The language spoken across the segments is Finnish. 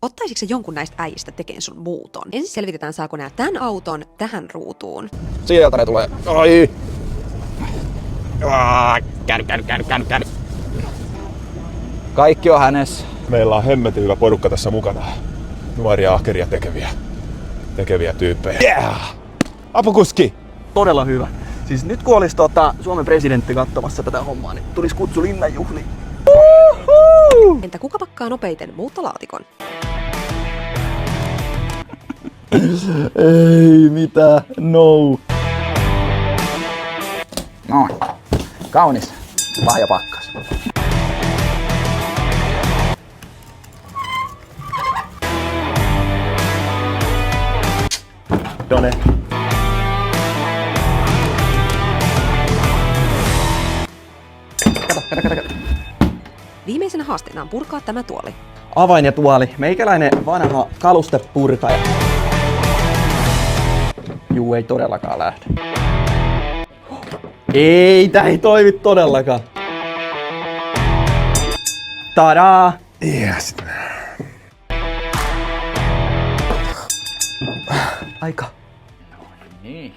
Ottaisitko sä jonkun näistä äijistä tekemään sun muuton? Ensin selvitetään, saako nää tän auton tähän ruutuun. Sieltä ne tulee. Ai! Käänny. Kaikki on hänessä. Meillä on hemmetin hyvä porukka tässä mukana. Nuoria, ahkeria tekeviä tyyppejä. Yeah! Apukuski! Todella hyvä. Siis nyt kun olisi Suomen presidentti katsomassa tätä hommaa, niin tulisi kutsu linnanjuhliin. Entä kuka pakkaa nopeiten muuttolaatikon? Ei mitään, no. Noin. Kaunis. Lahja pakkas. Done. Kato. Viimeisenä haasteena on purkaa tämä tuoli. Avain ja tuoli. Meikäläinen vanha kalustepurkaja. Juu, ei todellakaan lähde. Ei, tää ei toimi todellakaan. Tadaa! Yes. Aika. Niin.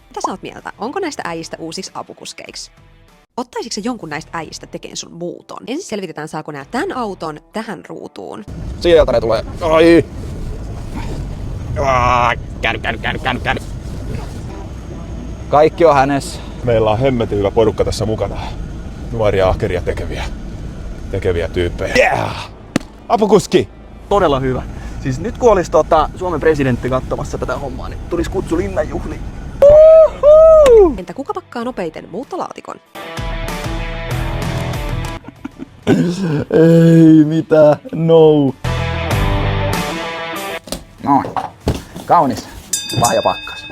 Mitä sä oot mieltä? Onko näistä äijistä uusiksi apukuskeiksi? Ottaisitko sä jonkun näistä äijistä tekemään sun muuton? Ensin selvitetään, saako nää tän auton tähän ruutuun. Sieltä ne tulee. Ai! Käänny. Kaikki on hänessä. Meillä on hemmetin hyvä porukka tässä mukana. Nuoria, ahkeria tekeviä tyyppejä. Yeah! Apukuski! Todella hyvä. Siis nyt kun olisi Suomen presidentti katsomassa tätä hommaa, niin tulisi kutsu linnanjuhliin. Entä kuka pakkaa nopeiten muuttolaatikon? Ei mitään, no. Noin. Kaunis. Lahja pakkas.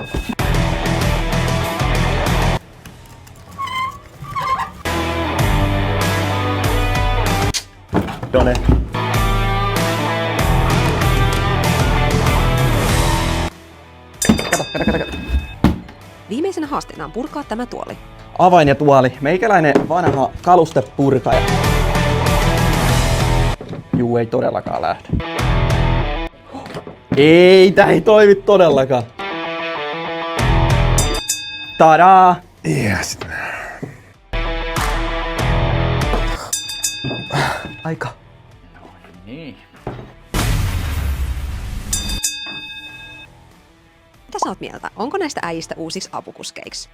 Done. Kato. Viimeisenä haasteena on purkaa tämä tuoli. Avain ja tuoli. Meikäläinen vanha kalustepurkaja. Juu, ei todellakaan lähde. Ei, tää ei toimi todellakaan. Tadaa! Yes. Aika. Niin. Mitä sä oot mieltä? Onko näistä äijistä uusiksi apukuskeiksi?